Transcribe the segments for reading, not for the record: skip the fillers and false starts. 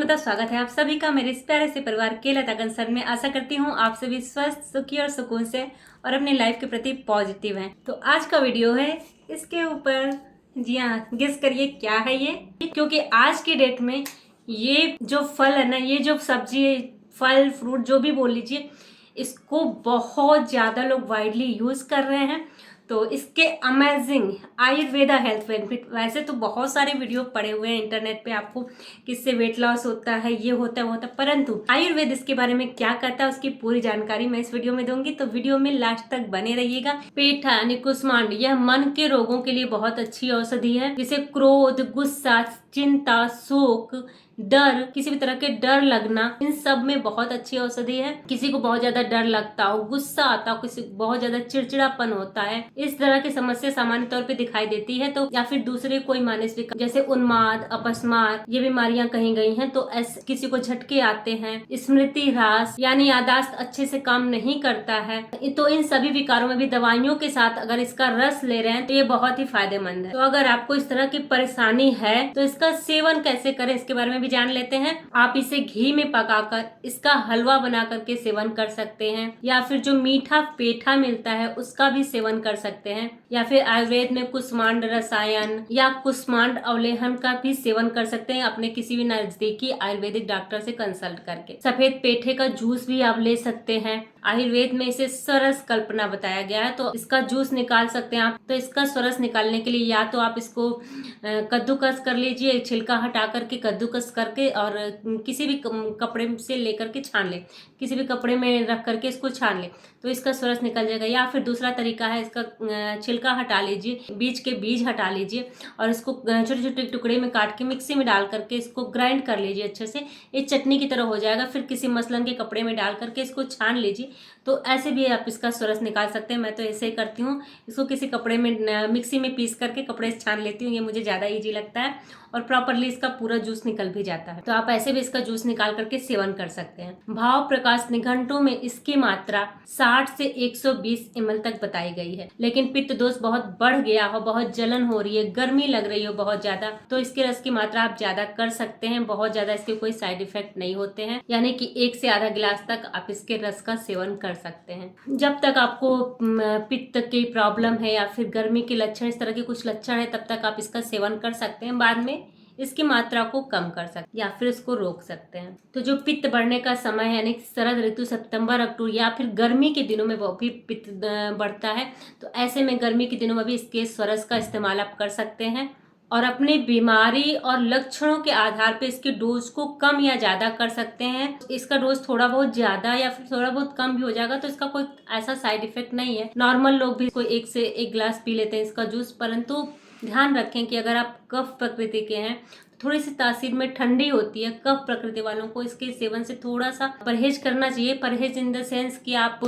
बहुत स्वागत है आप सभी का मेरे इस प्यारे से परिवार के लता कंसर्न में। आशा करती हूँ आप सभी स्वस्थ, सुखी और सुकून से और अपनी लाइफ के प्रति पॉजिटिव हैं। तो आज का वीडियो है इसके ऊपर, जी हाँ, गेस करिए क्या है ये। क्योंकि आज की डेट में ये जो फल है ना, ये जो सब्जी, फल, फ्रूट जो भी बोल लीजिए, इसको बहुत ज़्यादा लोग वाइडली यूज़ कर रहे हैं। तो इसके अमेजिंग आयुर्वेदा हेल्थ बेनिफिट, वैसे तो बहुत सारे वीडियो पड़े हुए हैं इंटरनेट पे आपको किससे वेट लॉस होता है, ये होता है वो होता है, परंतु आयुर्वेद इसके बारे में क्या करता है उसकी पूरी जानकारी मैं इस वीडियो में दूंगी। तो वीडियो में लास्ट तक बने रहिएगा। पेठा यानी कुष्मांड, यह मन के रोगों के लिए बहुत अच्छी औषधि है। जिसे क्रोध, गुस्सा, चिंता, शोक, डर, किसी भी तरह के डर लगना, इन सब में बहुत अच्छी औषधि है। किसी को बहुत ज्यादा डर लगता हो, गुस्सा आता हो, किसी को बहुत ज्यादा चिड़चिड़ापन होता है, इस तरह की समस्या सामान्य तौर पे दिखाई देती है, तो या फिर दूसरे कोई मानसिक जैसे उन्माद, अपस्मार, ये बीमारियां कही गई हैं। तो ऐसे किसी को झटके आते हैं, स्मृति ह्रास यानी यादाश्त अच्छे से काम नहीं करता है, तो इन सभी विकारों में भी दवाइयों के साथ अगर इसका रस ले रहे हैं तो ये बहुत ही फायदेमंद है। तो अगर आपको इस तरह की परेशानी है तो इसका सेवन कैसे करें इसके बारे में भी जान लेते हैं। आप इसे घी में पकाकर इसका हलवा बना करके सेवन कर सकते हैं, या फिर जो मीठा पेठा मिलता है उसका भी सेवन कर सकते हैं, या फिर आयुर्वेद में कुष्मांड रसायन या कुष्मांड अवलेहन का भी सेवन कर सकते हैं अपने किसी भी नजदीकी आयुर्वेदिक डॉक्टर से कंसल्ट करके। सफेद पेठे का जूस भी आप ले सकते हैं। आयुर्वेद में इसे सरस कल्पना बताया गया है, तो इसका जूस निकाल सकते हैं आप। तो इसका सरस निकालने के लिए या तो आप इसको कद्दूकस कर लीजिए, छिलका हटा करके कद्दूकस करके, और किसी भी कपड़े से लेकर के छान ले, किसी भी कपड़े में रख करके इसको छान ले तो इसका सरस निकल जाएगा। या फिर दूसरा तरीका है, इसका छिलका हटा लीजिए, बीज के बीज हटा लीजिए और इसको छोटे छोटे टुकड़े में काट के मिक्सी में डाल करके इसको ग्राइंड कर लीजिए अच्छे से, ये चटनी की तरह हो जाएगा। फिर किसी मसलन के कपड़े में डाल करके इसको छान लीजिए, तो ऐसे भी आप इसका सरस निकाल सकते हैं। मैं तो ऐसे ही करती हूँ, इसको किसी कपड़े में मिक्सी में पीस करके कपड़े से छान लेती हूँ, ये मुझे ज़्यादा ईजी लगता है और प्रॉपरली इसका पूरा जूस निकल भी जाता है। तो आप ऐसे भी इसका जूस निकाल करके सेवन कर सकते हैं। भाव प्रकाश निघंटों में इसकी मात्रा 60 से 120 ml तक बताई गई है। लेकिन पित्त दोष बहुत बढ़ गया हो, बहुत जलन हो रही है, गर्मी लग रही हो बहुत ज्यादा, तो इसके रस की मात्रा आप ज्यादा कर सकते हैं। बहुत ज्यादा इसके कोई साइड इफेक्ट नहीं होते हैं, यानी कि 1 से आधा गिलास तक आप इसके रस का सेवन कर सकते हैं। जब तक आपको पित्त की प्रॉब्लम है या फिर गर्मी के लक्षण, इस तरह के कुछ लक्षण है, तब तक आप इसका सेवन कर सकते हैं। बाद में इसकी मात्रा को कम कर सकते हैं या फिर इसको रोक सकते हैं। तो जो पित्त बढ़ने का समय है, यानी शरद ऋतु सितंबर अक्टूबर या फिर गर्मी के दिनों में वो भी पित्त बढ़ता है, तो ऐसे में गर्मी के दिनों में भी इसके सरस का इस्तेमाल आप कर सकते हैं और अपनी बीमारी और लक्षणों के आधार पर इसके डोज को कम या ज्यादा कर सकते हैं। इसका डोज थोड़ा बहुत ज्यादा या फिर थोड़ा बहुत कम भी हो जाएगा, तो इसका कोई ऐसा साइड इफेक्ट नहीं है। नॉर्मल लोग भी कोई 1 से 1 गिलास पी लेते हैं इसका जूस, परंतु ध्यान रखें कि अगर आप कफ प्रकृति के हैं, थोड़ी सी तासीर में ठंडी होती है, कफ प्रकृति वालों को इसके सेवन से थोड़ा सा परहेज करना चाहिए। परहेज इन द सेंस कि आप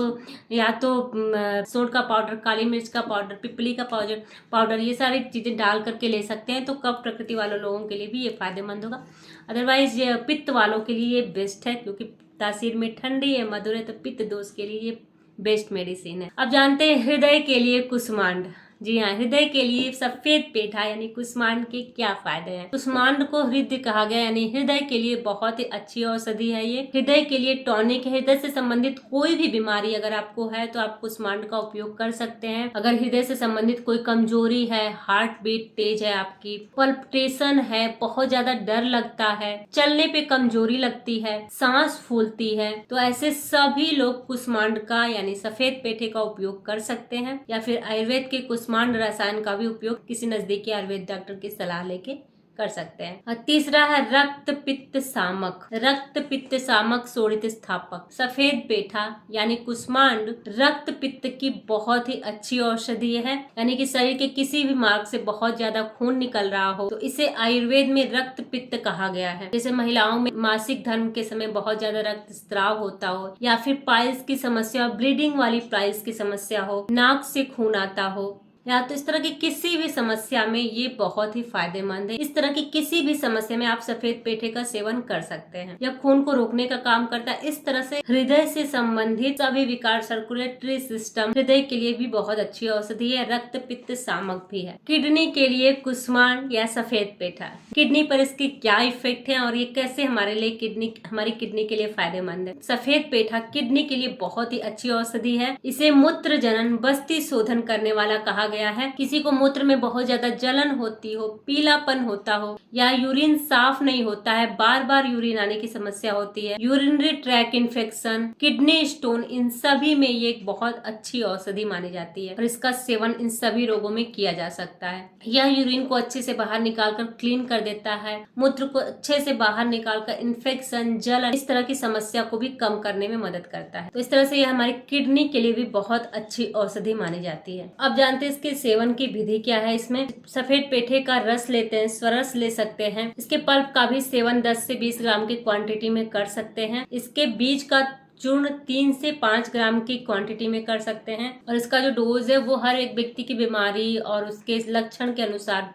या तो सोंठ का पाउडर, काली मिर्च का पाउडर, पिपली का पाउडर, ये सारी चीजें डाल करके ले सकते हैं, तो कफ प्रकृति वालों लोगों के लिए भी ये फायदेमंद होगा। अदरवाइज पित्त वालों के लिए ये बेस्ट है, क्योंकि तासीर में ठंडी है, मधुर है, तो पित्त दोष के लिए ये बेस्ट मेडिसिन है। अब जानते हैं हृदय के लिए कुष्मांड। जी हाँ, हृदय के लिए सफेद पेठा यानी कुष्मांड के क्या फायदे हैं। कुष्मांड को हृदय कहा गया, यानी हृदय के लिए बहुत ही अच्छी औषधि है। ये हृदय के लिए टॉनिक है। हृदय से संबंधित कोई भी बीमारी अगर आपको है तो आप कुष्मांड का उपयोग कर सकते हैं। अगर हृदय से संबंधित कोई कमजोरी है, हार्ट बीट तेज है, आपकी पल्पिटेशन है, बहुत ज्यादा डर लगता है, चलने पे कमजोरी लगती है, सांस फूलती है, तो ऐसे सभी लोग कुष्मांड का यानी सफेद पेठे का उपयोग कर सकते हैं। या फिर आयुर्वेद के कुष्मांड रसायन का भी उपयोग किसी नजदीकी आयुर्वेद डॉक्टर की सलाह लेके कर सकते हैं। और तीसरा है रक्त पित्त सामक। रक्त पित्त सामक शोणित स्थापक। सफेद पेठा यानी कुष्मांड रक्त पित्त की बहुत ही अच्छी औषधि है, यानी कि शरीर के किसी भी मार्ग से बहुत ज्यादा खून निकल रहा हो तो इसे आयुर्वेद में रक्त पित्त कहा गया है। जैसे महिलाओं में मासिक धर्म के समय बहुत ज्यादा रक्त स्राव होता हो, या फिर पाइल्स की समस्या, ब्लीडिंग वाली पाइल्स की समस्या हो, नाक से खून आता हो, या तो इस तरह की किसी भी समस्या में ये बहुत ही फायदेमंद है। इस तरह की किसी भी समस्या में आप सफेद पेठे का सेवन कर सकते हैं। यह खून को रोकने का काम करता है। इस तरह से हृदय से संबंधित सभी विकार, सर्कुलेटरी सिस्टम, हृदय के लिए भी बहुत अच्छी औषधि है। रक्त पित्त शामक भी है। किडनी के लिए कुष्मांड या सफेद पेठा, किडनी पर इसके क्या इफेक्ट है और ये कैसे हमारी किडनी के लिए फायदेमंद है। सफेद पेठा किडनी के लिए बहुत ही अच्छी औषधि है। इसे मूत्र जनन, बस्ती शोधन करने वाला कहा गया है। किसी को मूत्र में बहुत ज्यादा जलन होती हो, पीलापन होता हो या यूरिन साफ नहीं होता है, बार बार यूरिन आने की समस्या होती है, urinary tract infection, kidney stone, इन सभी में ये एक बहुत अच्छी औषधि मानी जाती है और इसका सेवन इन सभी रोगों में किया जा सकता है। यह यूरिन को अच्छे से बाहर निकालकर क्लीन कर देता है, मूत्र को अच्छे से बाहर निकालकर इन्फेक्शन, जलन, इस तरह की समस्या को भी कम करने में मदद करता है। तो इस तरह से यह हमारी किडनी के लिए भी बहुत अच्छी औषधि मानी जाती है। अब जानते हैं इसके सेवन की विधि क्या है। इसमें सफेद पेठे का रस लेते हैं, स्वरस ले सकते हैं। इसके पल्प का भी सेवन 10 से 20 ग्राम की क्वांटिटी में कर सकते हैं। इसके बीज का चूर्ण 3 से 5 ग्राम की क्वांटिटी में कर सकते हैं और इसका जो डोज है वो हर एक व्यक्ति की बीमारी और उसके लक्षण के अनुसार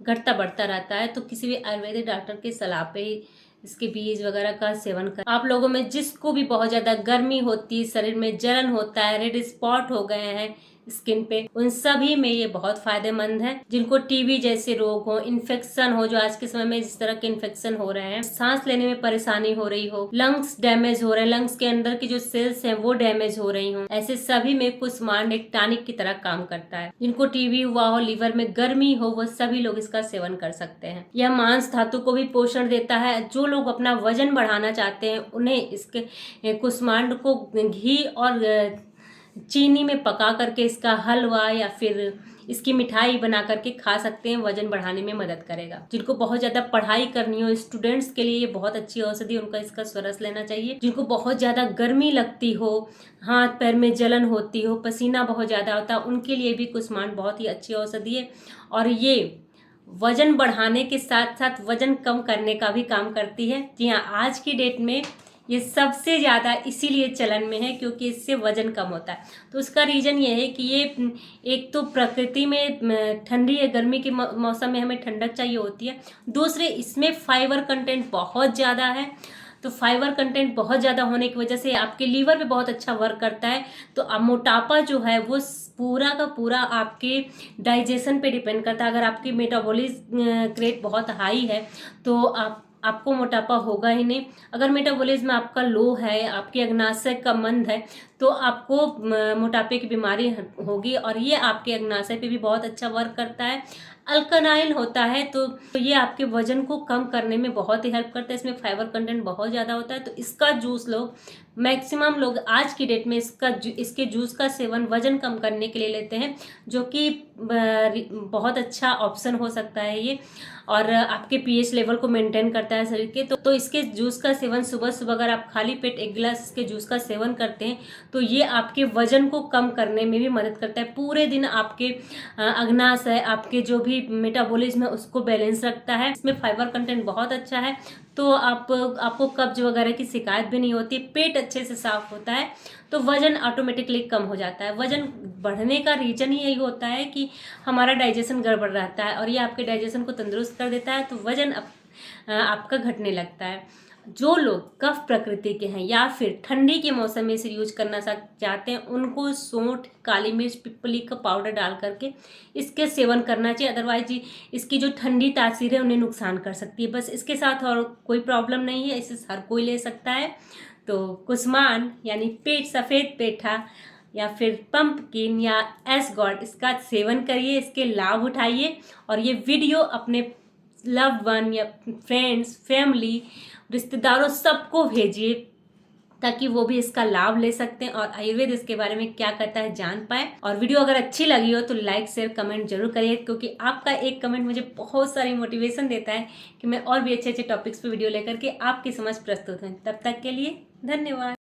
घटता बढ़ता रहता है। तो किसी भी आयुर्वेदिक डॉक्टर की सलाह पे ही इसके बीज वगैरह का सेवन कर। आप लोगों में जिसको भी बहुत ज्यादा गर्मी होती है, शरीर में जलन होता है, रेड स्पॉट हो गए हैं स्किन पे, उन सभी में ये बहुत फायदेमंद है। जिनको टीबी जैसे रोग हो, इन्फेक्शन हो, जो आज के समय में जिस तरह के इन्फेक्शन हो रहे हैं, सांस लेने में परेशानी हो रही हो, लंग्स डैमेज हो रहे हैं, लंग्स के अंदर की जो सेल्स हैं वो डैमेज हो रही हो, ऐसे सभी में कुष्मांड एक टॉनिक की तरह काम करता है। जिनको टीबी हुआ हो, लीवर में गर्मी हो, वो सभी लोग इसका सेवन कर सकते हैं। यह मांस धातु को भी पोषण देता है। जो लोग अपना वजन बढ़ाना चाहते हैं उन्हें इसके कुष्मांड को घी और चीनी में पका करके इसका हलवा या फिर इसकी मिठाई बना करके खा सकते हैं, वजन बढ़ाने में मदद करेगा। जिनको बहुत ज्यादा पढ़ाई करनी हो, स्टूडेंट्स के लिए ये बहुत अच्छी औषधि, उनका इसका स्वरस लेना चाहिए। जिनको बहुत ज्यादा गर्मी लगती हो, हाथ पैर में जलन होती हो, पसीना बहुत ज्यादा होता है, उनके लिए भी कुष्मांड बहुत ही अच्छी औषधि है और ये वजन बढ़ाने के साथ साथ वजन कम करने का भी काम करती है। जी हाँ, आज की डेट में ये सबसे ज़्यादा इसीलिए चलन में है क्योंकि इससे वजन कम होता है। तो उसका रीज़न ये है कि ये एक तो प्रकृति में ठंडी या गर्मी के मौसम में हमें ठंडक चाहिए होती है, दूसरे इसमें फाइबर कंटेंट बहुत ज़्यादा है। तो फाइबर कंटेंट बहुत ज़्यादा होने की वजह से आपके लीवर पे बहुत अच्छा वर्क करता है। तो मोटापा जो है वो पूरा का पूरा आपके डाइजेशन पे डिपेंड करता है। अगर आपकी मेटाबॉलिज्म रेट बहुत हाई है तो आपको मोटापा होगा ही नहीं। अगर मेटाबॉलिज्म आपका लो है, आपकी अग्नाशय का मंद है, तो आपको मोटापे की बीमारी होगी और ये आपके अग्नाशय पे भी बहुत अच्छा वर्क करता है। अल्कनाइल होता है तो ये आपके वजन को कम करने में बहुत ही हेल्प करता है। इसमें फाइबर कंटेंट बहुत ज़्यादा होता है। तो इसका जूस लोग मैक्सिमम लोग आज की डेट में इसके जूस का सेवन वजन कम करने के लिए लेते हैं, जो कि बहुत अच्छा ऑप्शन हो सकता है ये, और आपके पीएच लेवल को मेंटेन करता है शरीर के। तो इसके जूस का सेवन सुबह सुबह अगर आप खाली पेट 1 गिलास इसके जूस का सेवन करते हैं तो ये आपके वजन को कम करने में भी मदद करता है। पूरे दिन आपके अग्नाशय, आपके जो भी मेटाबॉलिज्म है उसको बैलेंस रखता है। इसमें फाइबर कंटेंट बहुत अच्छा है तो आपको कब्ज वगैरह की शिकायत भी नहीं होती, पेट अच्छे से साफ होता है, तो वजन ऑटोमेटिकली कम हो जाता है। वजन बढ़ने का रीजन ही यही होता है कि हमारा डाइजेशन गड़बड़ रहता है और ये आपके डाइजेशन को तंदुरुस्त कर देता है, तो वजन आपका घटने लगता है। जो लोग कफ प्रकृति के हैं या फिर ठंडी के मौसम में इसे यूज करना चाहते हैं, उनको सौंठ, काली मिर्च, पिपली का पाउडर डाल करके इसके सेवन करना चाहिए। अदरवाइज जी इसकी जो ठंडी तासीर है उन्हें नुकसान कर सकती है। बस इसके साथ और कोई प्रॉब्लम नहीं है, इसे हर कोई ले सकता है। तो कुष्मांड यानी सफ़ेद पेठा या फिर पंपकिन या एसगॉड, इसका सेवन करिए, इसके लाभ उठाइए और ये वीडियो अपने लव्ड वन या फ्रेंड्स, फैमिली, रिश्तेदारों सबको भेजिए ताकि वो भी इसका लाभ ले सकते हैं और आयुर्वेद इसके बारे में क्या कहता है जान पाए। और वीडियो अगर अच्छी लगी हो तो लाइक, शेयर, कमेंट जरूर करिए, क्योंकि आपका एक कमेंट मुझे बहुत सारी मोटिवेशन देता है कि मैं और भी अच्छे अच्छे टॉपिक्स पे वीडियो लेकर के आपकी समझ प्रस्तुत हूँ। तब तक के लिए धन्यवाद।